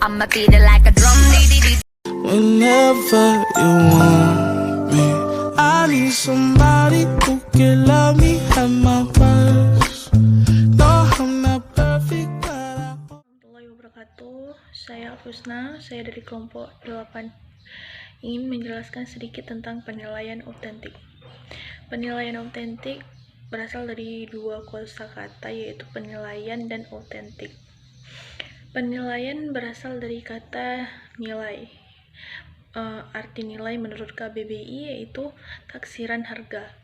I'ma beat it like a drum. Whenever you want me, I need somebody who can love me at my worst. No, I'm not perfect, but Warahmatullahi wabarakatuh. Saya Husna, saya dari kelompok 8. Ingin menjelaskan sedikit tentang penilaian autentik. Penilaian autentik berasal dari dua kosakata, yaitu penilaian dan autentik. Penilaian berasal dari kata nilai. Arti nilai menurut KBBI yaitu taksiran harga.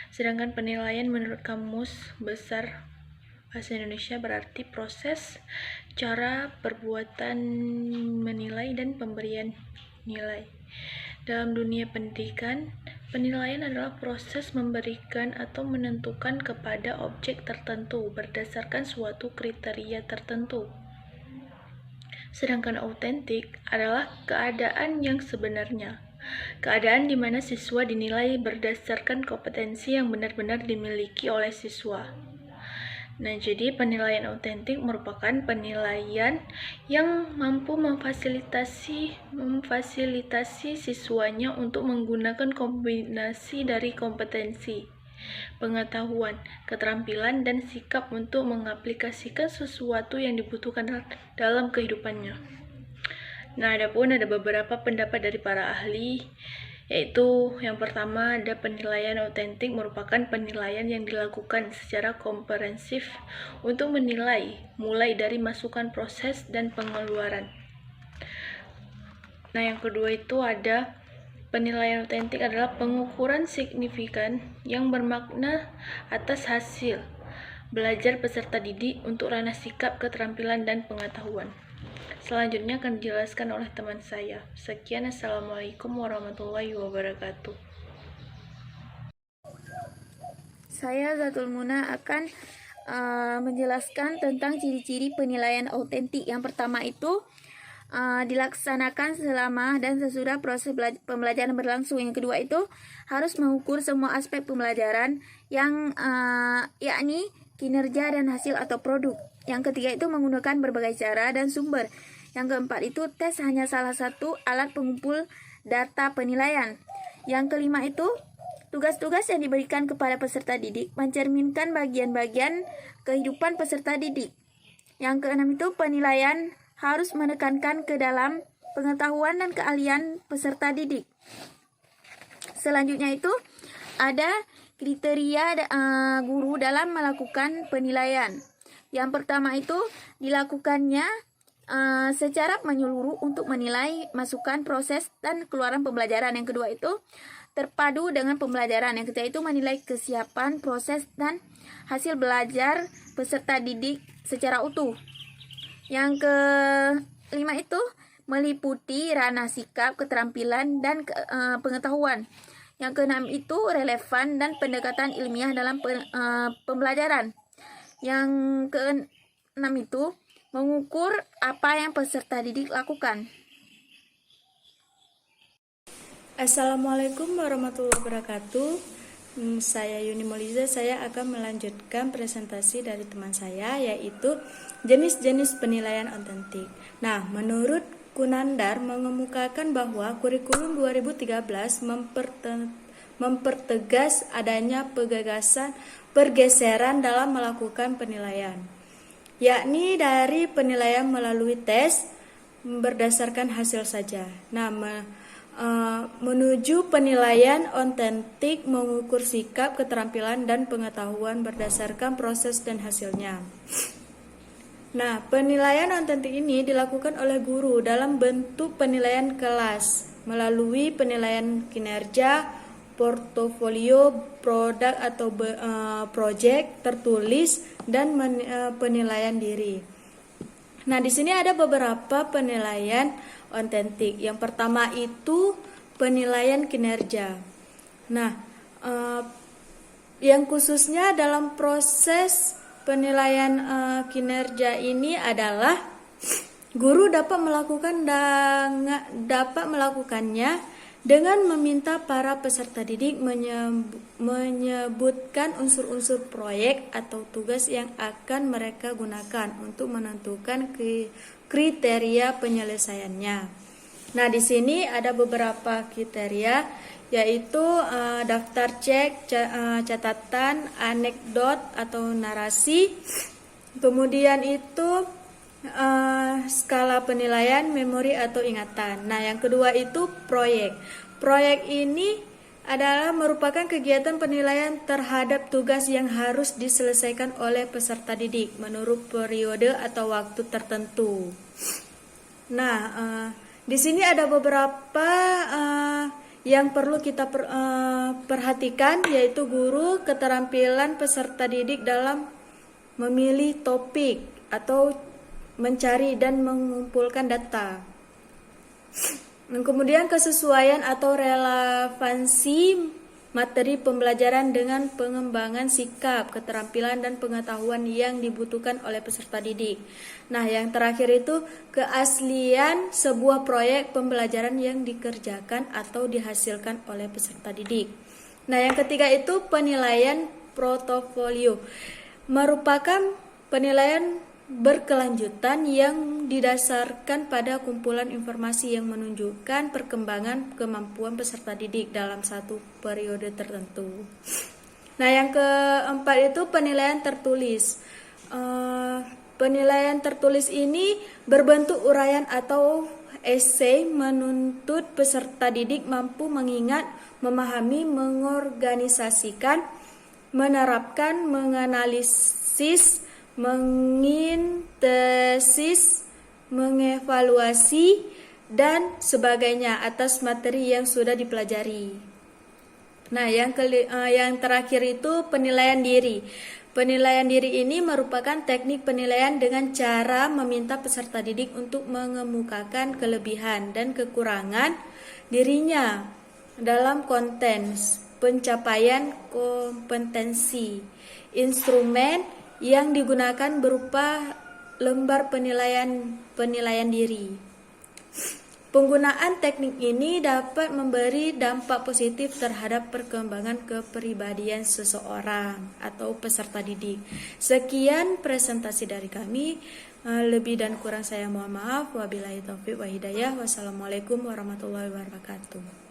Sedangkan penilaian menurut Kamus Besar Bahasa Indonesia berarti proses, cara, perbuatan menilai, dan pemberian nilai. Dalam dunia pendidikan, penilaian adalah proses memberikan atau menentukan kepada objek tertentu berdasarkan suatu kriteria tertentu. Sedangkan autentik adalah keadaan yang sebenarnya. Keadaan di mana siswa dinilai berdasarkan kompetensi yang benar-benar dimiliki oleh siswa. Nah, jadi penilaian autentik merupakan penilaian yang mampu memfasilitasi siswanya untuk menggunakan kombinasi dari kompetensi, pengetahuan, keterampilan, dan sikap untuk mengaplikasikan sesuatu yang dibutuhkan dalam kehidupannya. Nah, adapun ada beberapa pendapat dari para ahli, yaitu yang pertama ada penilaian autentik merupakan penilaian yang dilakukan secara komprehensif untuk menilai mulai dari masukan, proses, dan pengeluaran. Nah, yang kedua itu ada penilaian autentik adalah pengukuran signifikan yang bermakna atas hasil belajar peserta didik untuk ranah sikap, keterampilan, dan pengetahuan. Selanjutnya akan dijelaskan oleh teman saya. Sekian, Assalamualaikum warahmatullahi wabarakatuh. Saya Zatul Muna akan menjelaskan tentang ciri-ciri penilaian autentik. Yang pertama itu dilaksanakan selama dan sesudah proses pembelajaran berlangsung. Yang kedua itu harus mengukur semua aspek pembelajaran yang yakni kinerja dan hasil atau produk. Yang ketiga itu menggunakan berbagai cara dan sumber. Yang keempat itu tes hanya salah satu alat pengumpul data penilaian. Yang kelima itu tugas-tugas yang diberikan kepada peserta didik mencerminkan bagian-bagian kehidupan peserta didik. Yang keenam itu penilaian harus menekankan ke dalam pengetahuan dan keahlian peserta didik. Selanjutnya itu ada kriteria guru dalam melakukan penilaian. Yang pertama itu dilakukannya secara menyeluruh untuk menilai masukan, proses, dan keluaran pembelajaran. Yang kedua itu terpadu dengan pembelajaran. Yang ketiga itu menilai kesiapan, proses, dan hasil belajar peserta didik secara utuh. Yang kelima itu meliputi ranah sikap, keterampilan, dan pengetahuan. Yang keenam itu relevan dan pendekatan ilmiah dalam pembelajaran. Yang keenam itu mengukur apa yang peserta didik lakukan. Assalamualaikum warahmatullahi wabarakatuh. Saya Yuni Moliza. Saya akan melanjutkan presentasi dari teman saya, yaitu jenis-jenis penilaian autentik. Nah, menurut Kunandar mengemukakan bahwa kurikulum 2013 mempertegas adanya pergeseran dalam melakukan penilaian, yakni dari penilaian melalui tes berdasarkan hasil saja. Nah, menuju penilaian autentik mengukur sikap, keterampilan, dan pengetahuan berdasarkan proses dan hasilnya. Nah, penilaian autentik ini dilakukan oleh guru dalam bentuk penilaian kelas melalui penilaian kinerja, portofolio, produk atau project tertulis, dan penilaian diri. Nah, di sini ada beberapa penilaian autentik. Yang pertama itu penilaian kinerja. Nah, yang khususnya dalam proses penilaian kinerja ini adalah guru dapat melakukannya dengan meminta para peserta didik menyebutkan unsur-unsur proyek atau tugas yang akan mereka gunakan untuk menentukan kriteria penyelesaiannya. Nah, di sini ada beberapa kriteria, yaitu daftar cek, catatan, anekdot atau narasi. Kemudian itu skala penilaian, memori atau ingatan. Nah, yang kedua itu proyek. Proyek ini adalah merupakan kegiatan penilaian terhadap tugas yang harus diselesaikan oleh peserta didik menurut periode atau waktu tertentu. Nah, di sini ada beberapa yang perlu kita perhatikan, yaitu guru, keterampilan peserta didik dalam memilih topik atau mencari dan mengumpulkan data. Kemudian kesesuaian atau relevansi materi pembelajaran dengan pengembangan sikap, keterampilan, dan pengetahuan yang dibutuhkan oleh peserta didik. Nah, yang terakhir itu keaslian sebuah proyek pembelajaran yang dikerjakan atau dihasilkan oleh peserta didik. Nah, yang ketiga itu penilaian portofolio. Merupakan penilaian berkelanjutan yang didasarkan pada kumpulan informasi yang menunjukkan perkembangan kemampuan peserta didik dalam satu periode tertentu. Nah, yang keempat itu penilaian tertulis. Penilaian tertulis ini berbentuk uraian atau esai, menuntut peserta didik mampu mengingat, memahami, mengorganisasikan, menerapkan, menganalisis, mengintesis, mengevaluasi, dan sebagainya atas materi yang sudah dipelajari. Nah, yang terakhir itu penilaian diri. Penilaian diri ini merupakan teknik penilaian dengan cara meminta peserta didik untuk mengemukakan kelebihan dan kekurangan dirinya dalam konteks pencapaian kompetensi. Instrumen yang digunakan berupa lembar penilaian diri. Penggunaan teknik ini dapat memberi dampak positif terhadap perkembangan kepribadian seseorang atau peserta didik. Sekian presentasi dari kami. Lebih dan kurang saya mohon maaf. Wabillahi taufiq wa hidayah. Wassalamualaikum warahmatullahi wabarakatuh.